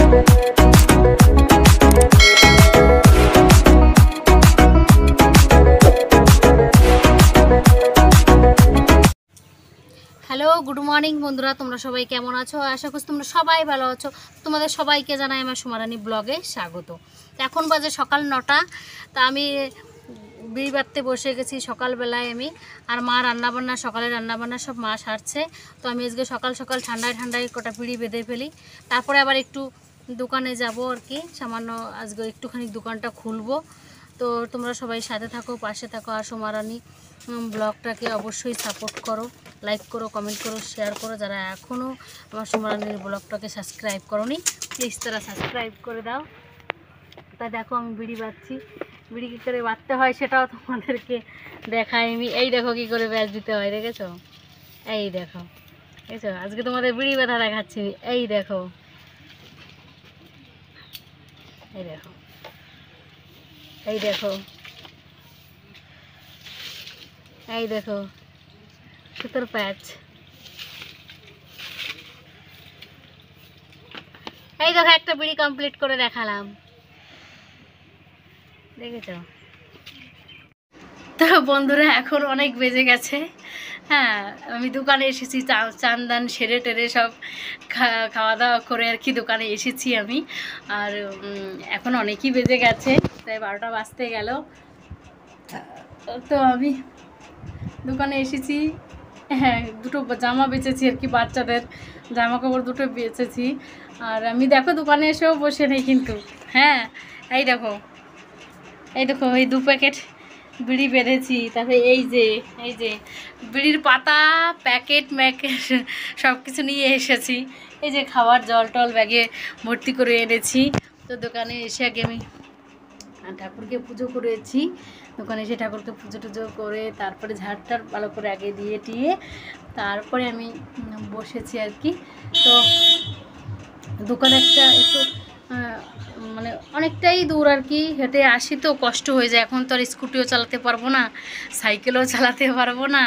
Hello, good morning বন্ধুরা, তোমরা সবাই কেমন আছো? আশা করছি তোমরা সবাই ভালো আছো। তোমাদের সবাইকে জানাই আমার সুমারানী ব্লগে স্বাগত। এখন বাজে সকাল 9টা। তা আমি বিড়ি বাঁধতে বসে গেছি সকালবেলায় আমি, আর মা রান্নাবান্না, সকালে রান্নাবান্না সব মা সারছে। তো আমি আজকে সকাল সকাল ঠান্ডায় ঠান্ডায় কটা বিড়ি বেঁধে ফেলি, তারপরে আবার একটু দোকানে যাব আর কি, সামান্য আজকে একটুখানি দোকানটা খুলবো। তো তোমরা সবাই সাথে থাকো, পাশে থাকো, আর সুমারানী ব্লগটাকে অবশ্যই সাপোর্ট করো, লাইক করো, কমেন্ট করো, শেয়ার করো। যারা এখনও আমার সুমারানীর ব্লগটাকে সাবস্ক্রাইব করোনি, প্লিজ তারা সাবস্ক্রাইব করে দাও। তাই দেখো আমি বিড়ি বাঁধছি, বিড়ি কী করে বাঁধতে হয় সেটাও তোমাদেরকে দেখাই আমি। এই দেখো কী করে ব্যাচ দিতে হয়, দেখেছো? এই দেখো, দেখেছো? আজকে তোমাদের বিড়ি বাঁধা দেখাচ্ছি। এই দেখো, এই দেখো, এই দেখো, এই দেখো সুতোর প্যাচ। এই দেখো একটা বিড়ি কমপ্লিট করে দেখালাম, দেখেছো? তো বন্ধুরা এখন অনেক বেজে গেছে। হ্যাঁ, আমি দোকানে এসেছি, চান দান সেরে টেরে সব খাওয়া দাওয়া করে আর কি দোকানে এসেছি আমি। আর এখন অনেকই বেজে গেছে, তাই 12টা বাজতে গেল। তো আমি দোকানে এসেছি, হ্যাঁ দুটো জামা বেচেছি আর কি, বাচ্চাদের জামা কাপড় দুটো বেচেছি। আর আমি দেখো দোকানে এসেও বসে নেই কিন্তু। হ্যাঁ এই দেখো, এই দেখো এই 2 প্যাকেট বিড়ি বেঁধেছি। তারপরে এই যে বিড়ির পাতা, প্যাকেট সব কিছু নিয়ে এসেছি। এই যে খাবার জল টল ব্যাগে ভর্তি করে এনেছি। তো দোকানে এসে আগে আমি ঠাকুরকে পুজো করেছি। দোকানে এসে ঠাকুরকে পুজো টুজো করে তারপরে ঝাড়টার ভালো করে আগে দিয়ে টিয়ে তারপরে আমি বসেছি আর কি। তো দোকানে একটু মানে অনেকটাই দূর আর কি, হেঁটে আসি তো কষ্ট হয়ে যায়। এখন তো আর স্কুটিও চালাতে পারবো না, সাইকেলও চালাতে পারবো না,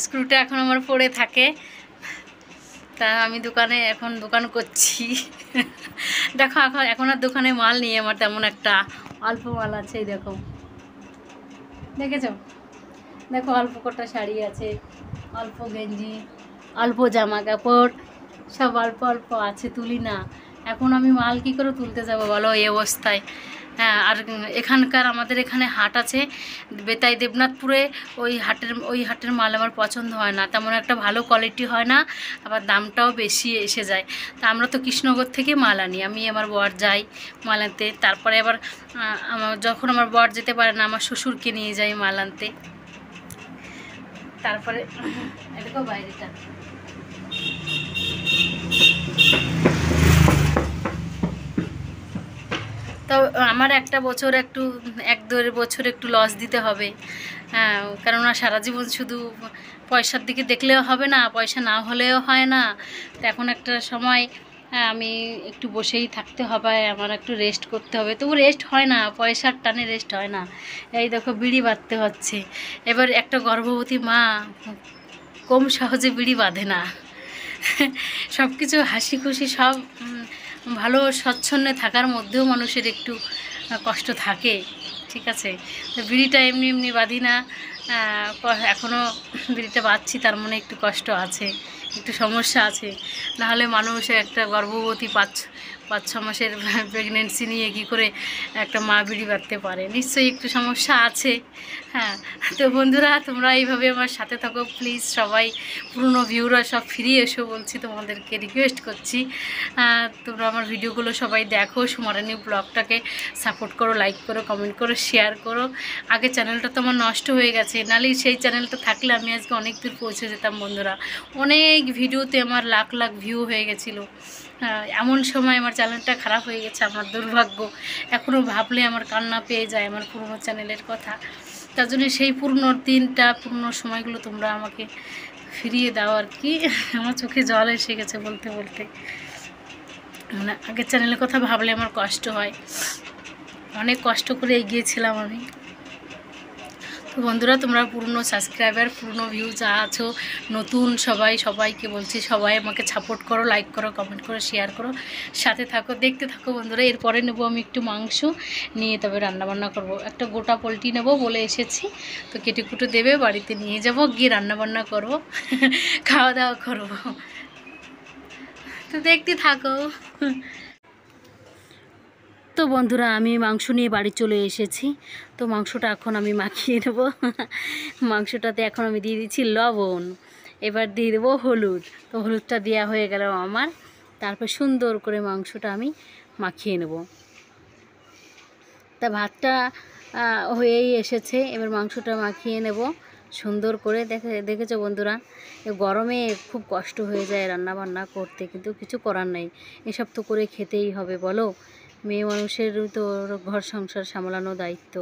স্ক্রুটা এখন আমার পড়ে থাকে। তা আমি এখন দোকান করছি। দেখো এখন আর দোকানে মাল নিয়ে আমার তেমন একটা, অল্প মাল আছে। এই দেখো, দেখেছো? দেখো অল্প কটা শাড়ি আছে, অল্প গেঞ্জি, অল্প জামা কাপড়, সব অল্প অল্প আছে, তুলি না। এখন আমি মাল কী করে তুলতে যাব বলো এই অবস্থায়? হ্যাঁ, আর আমাদের এখানে হাট আছে বেতাই দেবনাথপুরে। ওই হাটের মাল আমার পছন্দ হয় না, তেমন একটা ভালো কোয়ালিটি হয় না, আবার দামটাও বেশি এসে যায়। তা আমরা তো কৃষ্ণনগর থেকে মাল আনি, আমি আমার বর যাই মাল আনতে। তারপরে আবার যখন আমার বর যেতে পারে না, আমার শ্বশুরকে নিয়ে যাই মাল আনতে। তারপরে এদিকেও বাইরেটা তো আমার একটা বছর একটু 1-2 বছর একটু লস দিতে হবে। হ্যাঁ, কেননা সারা জীবন শুধু পয়সার দিকে দেখলেও হবে না, পয়সা না হলেও হয় না। তো এখন একটা সময় আমি একটু বসেই থাকতে হবে, আমার একটু রেস্ট করতে হবে। তবু রেস্ট হয় না, পয়সার টানে রেস্ট হয় না। এই দেখো বিড়ি বাঁধতে হচ্ছে। এবার একটা গর্ভবতী মা কম সহজে বিড়ি বাঁধে না। সব কিছু হাসি খুশি সব ভালো স্বচ্ছন্দে থাকার মধ্যেও মানুষের একটু কষ্ট থাকে, ঠিক আছে? তো বিড়িটা এমনি এমনি বাঁধি না, এখনও বিড়িটা বাঁধছি, তার মনে একটু কষ্ট আছে, একটু সমস্যা আছে। নাহলে মানুষ একটা গর্ভবতী 5-6 মাসের প্রেগনেন্সি নিয়ে কী করে একটা মা বিড়ি বাঁধতে পারে? নিশ্চয়ই একটু সমস্যা আছে। হ্যাঁ, তো বন্ধুরা তোমরা এইভাবে আমার সাথে থাকো প্লিজ। সবাই পুরনো ভিউরা সব ফিরিয়ে এসো বলছি, তোমাদেরকে রিকোয়েস্ট করছি। তোমরা আমার ভিডিওগুলো সবাই দেখো, সুমারানী ব্লগটাকে সাপোর্ট করো, লাইক করো, কমেন্ট করো, শেয়ার করো। আগে চ্যানেলটা তো আমার নষ্ট হয়ে গেছে, নাহলে সেই চ্যানেলটা থাকলে আমি আজকে অনেক দূর পৌঁছে যেতাম বন্ধুরা। অনেক ভিডিওতে আমার লাখ লাখ ভিউ হয়ে গেছিলো। এমন সময় আমার চ্যানেলটা খারাপ হয়ে গেছে, আমার দুর্ভাগ্য। এখনও ভাবলে আমার কান্না পেয়ে যায় আমার পুরনো চ্যানেলের কথা। তার জন্য সেই পুরনো দিনটা, পুরনো সময়গুলো তোমরা আমাকে ফিরিয়ে দাও আর কি। আমার চোখে জল এসে গেছে বলতে বলতে, মানে আগের চ্যানেলের কথা ভাবলে আমার কষ্ট হয়। অনেক কষ্ট করে এগিয়েছিলাম আমি। তো বন্ধুরা, তোমরা পুরনো সাবস্ক্রাইবার, পুরনো ভিউ যা আছো, নতুন সবাইকে বলছি, সবাই আমাকে সাপোর্ট করো, লাইক করো, কমেন্ট করো, শেয়ার করো, সাথে থাকো, দেখতে থাকো বন্ধুরা। এরপরে নেবো আমি একটু মাংস, নিয়ে তবে রান্নাবান্না করব। একটা গোটা পোলট্রি নেবো বলে এসেছি, তো কেটে কুটে দেবে, বাড়িতে নিয়ে যাব, গিয়ে রান্নাবান্না করবো, খাওয়া দাওয়া করবো। তো দেখতে থাকো। তো বন্ধুরা, আমি মাংস নিয়ে বাড়ি চলে এসেছি। তো মাংসটা এখন আমি মাখিয়ে নেব। মাংসটাতে এখন আমি দিয়ে দিচ্ছি লবণ, এবার দিয়ে দেবো হলুদ। তো হলুদটা দেওয়া হয়ে গেল আমার। তারপর সুন্দর করে মাংসটা আমি মাখিয়ে নেব। তা ভাতটা হয়েই এসেছে, এবার মাংসটা মাখিয়ে নেব সুন্দর করে। দেখেছো বন্ধুরা, গরমে খুব কষ্ট হয়ে যায় রান্না বান্না করতে, কিন্তু কিছু করার নেই, এসব তো করে খেতেই হবে বলো। মেয়ে মানুষের তো ঘর সংসার সামলানো দায়িত্ব,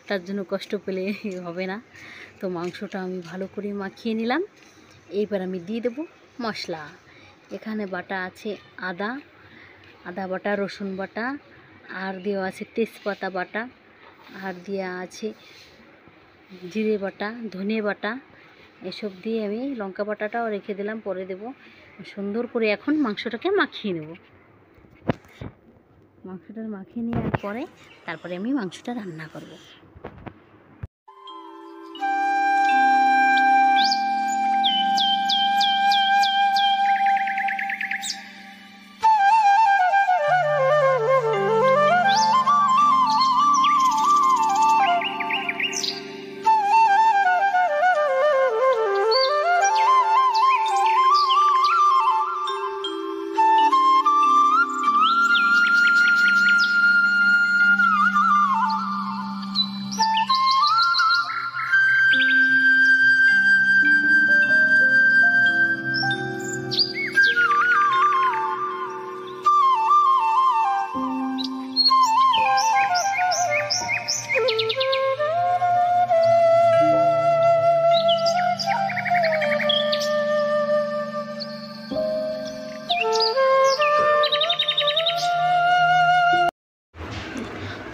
তার জন্য কষ্ট পেলে হবে না। তো মাংসটা আমি ভালো করে মাখিয়ে নিলাম। এইবার আমি দিয়ে দেবো মশলা। এখানে বাটা আছে আদা বাটা, রসুন বাটা, আর দেওয়া আছে তেজপাতা বাটা, আর দেওয়া আছে জিরে বাটা, ধনে বাটা, এসব দিয়ে আমি লঙ্কা বাটাটাও রেখে দিলাম, পরে দেব। সুন্দর করে এখন মাংসটাকে মাখিয়ে নেব। মাংসটা মাখিয়ে নেওয়ার পরে তারপরে আমি মাংসটা রান্না করব।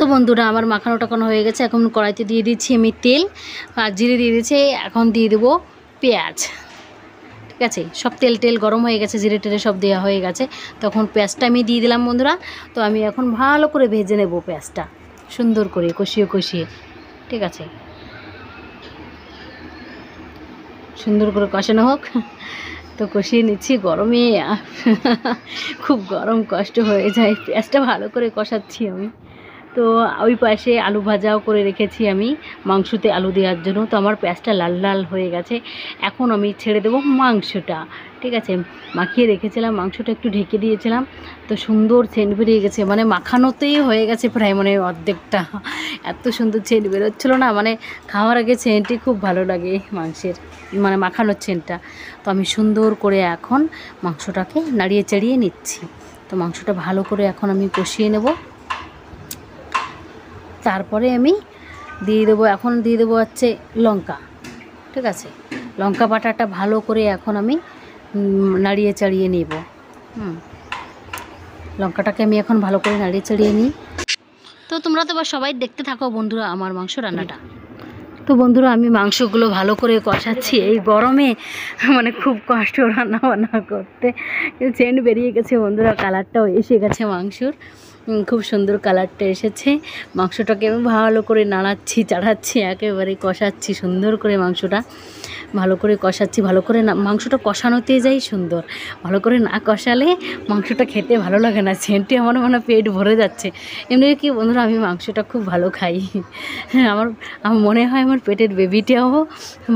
তো বন্ধুরা, আমার মাখানো টাকানো হয়ে গেছে। এখন কড়াইতে দিয়ে দিচ্ছি আমি তেল আর জিরে দিয়ে দিচ্ছি। এখন দিয়ে দেবো পেঁয়াজ। ঠিক আছে, সব তেল গরম হয়ে গেছে, জিরে টেরে সব দেওয়া হয়ে গেছে। তখন পেঁয়াজটা আমি দিয়ে দিলাম বন্ধুরা। তো আমি এখন ভালো করে ভেজে নেব পেঁয়াজটা, সুন্দর করে কষিয়ে। ঠিক আছে, সুন্দর করে কষানো হোক। তো কষিয়ে নিচ্ছি। গরমে খুব গরম, কষ্ট হয়ে যায়। পেঁয়াজটা ভালো করে কষাচ্ছি আমি। তো ওই পাশে আলু ভাজাও করে রেখেছি আমি মাংসতে আলু দেওয়ার জন্য। তো আমার পেঁয়াজটা লাল লাল হয়ে গেছে। এখন আমি ছেড়ে দেবো মাংসটা। ঠিক আছে, মাখিয়ে রেখেছিলাম, মাংসটা একটু ঢেকে দিয়েছিলাম। তো সুন্দর সেন্ট বেরিয়ে গেছে, মানে মাখানোতেই হয়ে গেছে প্রায়, মানে অর্ধেকটা। এত সুন্দর সেন্ট বেরোচ্ছিলো না, মানে খাওয়ার আগে সেন্টই খুব ভালো লাগে মাংসের, মানে মাখানোর সেন্টটা। তো আমি সুন্দর করে এখন মাংসটাকে নাড়িয়ে চাড়িয়ে নিচ্ছি। তো মাংসটা ভালো করে এখন আমি কষিয়ে নেব। তারপরে আমি দিয়ে দেবো হচ্ছে লঙ্কা। ঠিক আছে, লঙ্কা বাটাটা ভালো করে এখন আমি নাড়িয়ে চাড়িয়ে নেব। লঙ্কাটাকে আমি এখন ভালো করে নাড়িয়ে চাড়িয়ে নিই। তো তোমরা তো সবাই দেখতে থাকো বন্ধুরা আমার মাংস রান্নাটা। তো বন্ধুরা, আমি মাংসগুলো ভালো করে কষাচ্ছি। এই গরমে মানে খুব কষ্ট রান্না বান্না করতে। সেন্ট বেরিয়ে গেছে বন্ধুরা, কালারটাও এসে গেছে মাংসর, খুব সুন্দর কালারটা এসেছে। মাংসটাকে আমি ভালো করে নাড়াচ্ছি চাড়াচ্ছি, একেবারে কষাচ্ছি সুন্দর করে মাংসটা। ভালো করে কষাচ্ছি, ভালো করে না, মাংসটা কষানোতে যাই সুন্দর। ভালো করে না কষালে মাংসটা খেতে ভালো লাগে না। সেন্টে আমার মানে পেট ভরে যাচ্ছে। এমনি কি বন্ধুরা, আমি মাংসটা খুব ভালো খাই। হ্যাঁ, আমার মনে হয় আমার পেটের বেবিটাও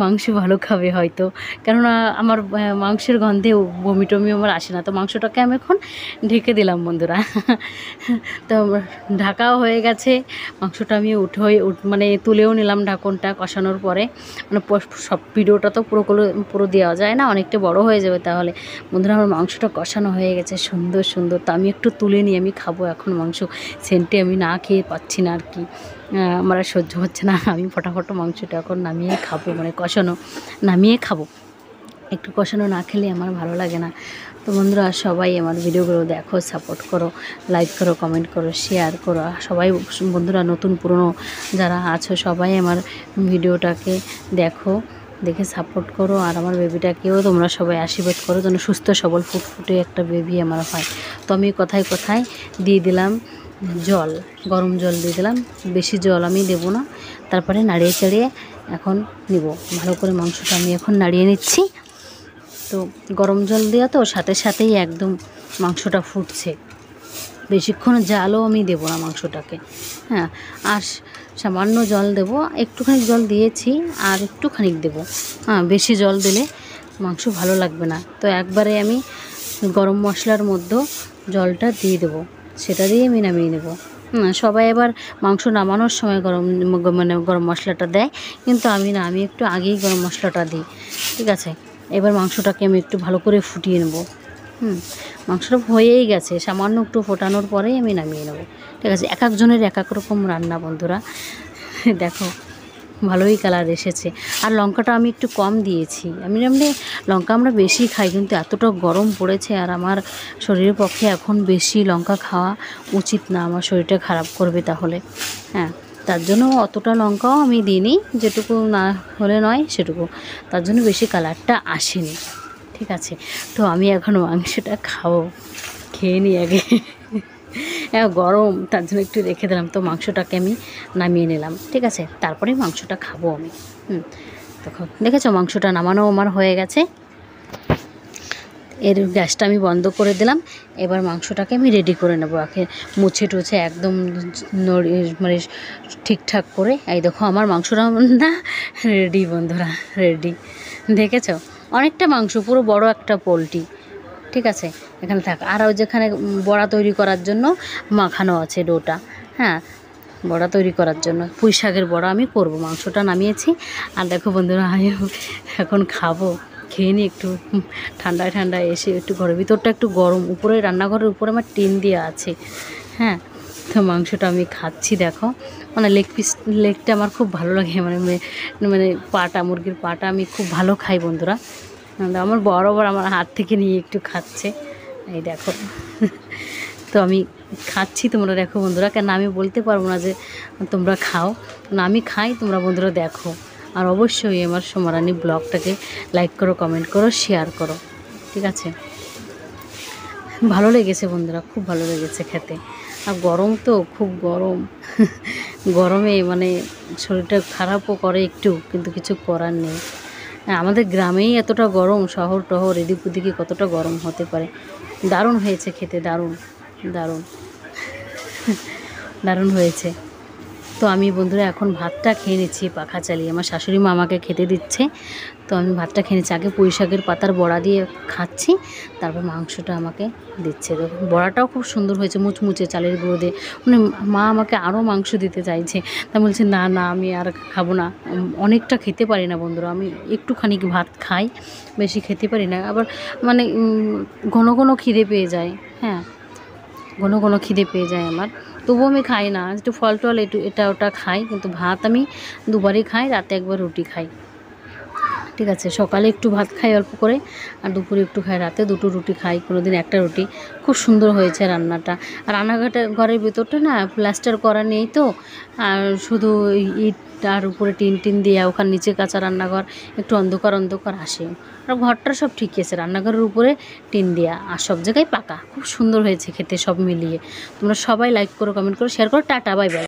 মাংস ভালো খাবে হয়তো, কেননা আমার মাংসের গন্ধে বমি টমি আমার আসে না। তো মাংসটাকে আমি এখন ঢেকে দিলাম বন্ধুরা। তো ঢাকাও হয়ে গেছে। মাংসটা আমি মানে তুলেও নিলাম ঢাকনটা কষানোর পরে। মানে সব ভিডিওটা তো পুরো দেওয়া যায় না, অনেকটা বড় হয়ে যাবে তাহলে। বন্ধুরা, আমার মাংসটা কষানো হয়ে গেছে সুন্দর। তো আমি একটু তুলে নিয়ে আমি খাবো এখন মাংস। সেন্টে আমি না খেয়ে পাচ্ছি না আর কি, আমার আর সহ্য হচ্ছে না। আমি ফটাফট মাংসটা এখন নামিয়ে খাবো, মানে কষানো নামিয়ে খাবো। একটু কষানো না খেলে আমার ভালো লাগে না। তো বন্ধুরা সবাই আমার ভিডিওগুলো দেখো, সাপোর্ট করো, লাইক করো, কমেন্ট করো, শেয়ার করো। সবাই বন্ধুরা নতুন পুরনো যারা আছো সবাই আমার ভিডিওটাকে দেখো, দেখে সাপোর্ট করো। আর আমার বেবিটাকেও তোমরা সবাই আশীর্বাদ করো যেন সুস্থ সবল ফুটফুটে একটা বেবি আমার হয়। তো আমি কথায় কথায় দিয়ে দিলাম জল, গরম জল দিয়ে দিলাম, বেশি জল আমি দেবো না। তারপরে নাড়িয়ে চাড়িয়ে এখন নিব ভালো করে মাংসটা, আমি এখন নাড়িয়ে নিচ্ছি। তো গরম জল দেওয়া তো সাথে সাথেই একদম মাংসটা ফুটছে, বেশিক্ষণ জালও আমি দেবো না মাংসটাকে। হ্যাঁ, আর সামান্য জল দেব, একটুখানি জল দিয়েছি আর একটুখানি দেবো। হ্যাঁ, বেশি জল দিলে মাংস ভালো লাগবে না। তো একবারে আমি গরম মশলার মধ্যে জলটা দিয়ে দেবো, সেটা দিয়ে আমি নামিয়ে নেব। সবাই এবার মাংস নামানোর সময় গরম মশলাটা দেয়, কিন্তু আমি না, আমি একটু আগেই গরম মশলাটা দিই। ঠিক আছে, এবার মাংসটাকে আমি একটু ভালো করে ফুটিয়ে নেব। মাংসটা হয়েই গেছে, সামান্য একটু ফোটানোর পরেই আমি নামিয়ে নেব। ঠিক আছে, এক একজনের এক এক রকম রান্না বন্ধুরা। দেখো ভালোই কালার এসেছে। আর লঙ্কাটা আমি একটু কম দিয়েছি, আমি এমনি লঙ্কা আমরা বেশি খাই, কিন্তু এতটা গরম পড়েছে আর আমার শরীরের পক্ষে এখন বেশি লঙ্কা খাওয়া উচিত না, আমার শরীরটা খারাপ করবে তাহলে। হ্যাঁ, তার জন্য অতটা লঙ্কাও আমি দিইনি, যেটুকু না হলে নয় সেটুকু, তার জন্য বেশি কালারটা আসেনি। ঠিক আছে, তো আমি এখন মাংসটা খাবো, খেয়ে নিই আগে। গরম, তার জন্য একটু রেখে দিলাম। তো মাংসটাকে আমি নামিয়ে নিলাম। ঠিক আছে, তারপরে মাংসটা খাবো আমি। তখন দেখেছো মাংসটা নামানো আমার হয়ে গেছে। এর গ্যাসটা আমি বন্ধ করে দিলাম। এবার মাংসটাকে আমি রেডি করে নেবো, আগে মুছে টুছে একদম মানে ঠিকঠাক করে। এই দেখো আমার মাংসটা না রেডি বন্ধুরা, রেডি। দেখেছো অনেকটা মাংস, পুরো বড় একটা পোলট্রি। ঠিক আছে, এখানে থাক। আর ওই যেখানে বড়া তৈরি করার জন্য মাখানো আছে ডোটা। হ্যাঁ, বড়া তৈরি করার জন্য পুঁই শাকের বড়া আমি করব। মাংসটা নামিয়েছি, আর দেখো বন্ধুরা আমি এখন খাবো, খেয়ে নিই একটু। ঠান্ডায় ঠান্ডায় এসে একটু ঘরের ভিতরটা একটু গরম, উপরে রান্নাঘরের উপরে আমার টিন দেওয়া আছে। হ্যাঁ, তো মাংসটা আমি খাচ্ছি। দেখো মানে লেগটা আমার খুব ভালো লাগে, মানে পাটা, মুরগির পাটা আমি খুব ভালো খাই বন্ধুরা। আমার বরাবর আমার হাত থেকে নিয়ে একটু খাচ্ছে, এই দেখো। তো আমি খাচ্ছি, তোমরা দেখো বন্ধুরা। কেন আমি বলতে পারবো না যে তোমরা খাও না, আমি খাই, তোমরা বন্ধুরা দেখো। আর অবশ্যই আমার সোমারানি ব্লগটাকে লাইক করো, কমেন্ট করো, শেয়ার করো। ঠিক আছে, ভালো লেগেছে বন্ধুরা, খুব ভালো লেগেছে খেতে। আর গরম তো, খুব গরম। গরমে মানে শরীরটা খারাপও করে একটু, কিন্তু কিছু করার নেই। আমাদের গ্রামেই এতটা গরম, শহর টহর এদিক ওদিকে কতটা গরম হতে পারে। দারুণ হয়েছে খেতে, দারুণ দারুণ দারুণ হয়েছে। তো আমি বন্ধুরা এখন ভাতটা খেয়ে নিচ্ছি পাখা চালিয়ে, আমার শাশুড়ি মা আমাকে খেতে দিচ্ছে। তো আমি ভাতটা খেয়ে নিচ্ছি, আগে পুঁই শাকের পাতার বড়া দিয়ে খাচ্ছি, তারপর মাংসটা আমাকে দিচ্ছে। দেখুন বড়াটাও খুব সুন্দর হয়েছে, মুচমুচে চালের গুঁড়ো দিয়ে। মানে মা আমাকে আরও মাংস দিতে চাইছে, তা বলছে না না আমি আর খাবো না, অনেকটা খেতে পারি না বন্ধুরা, আমি একটুখানি ভাত খাই, বেশি খেতে পারি না। আবার মানে ঘন ঘন খিদে পেয়ে যায়। হ্যাঁ, ঘন ঘন খিদে পেয়ে যায় আমার, তবুও আমি খাই না। একটু ফল টল এটা ওটা খাই, কিন্তু ভাত আমি দুবারই খাই, রাতে একবার রুটি খাই। ঠিক আছে, সকালে একটু ভাত খাই অল্প করে, আর দুপুরে একটু খাই, রাতে দুটো রুটি খাই, কোনো দিন একটা রুটি। খুব সুন্দর হয়েছে রান্নাটা। আর ঘরের ভেতরটা না প্লাস্টার করা নেই তো, আর শুধু ইট আর উপরে টিন দেওয়া, ওখানে নিচে কাঁচা রান্নাঘর, একটু অন্ধকার অন্ধকার আসে। আর ঘরটা সব ঠিকই আছে, রান্নাঘরের উপরে টিন দেওয়া, আর সব জায়গায় পাকা। খুব সুন্দর হয়েছে খেতে সব মিলিয়ে। তোমরা সবাই লাইক করো, কমেন্ট করো, শেয়ার করো। Tata, bye bye.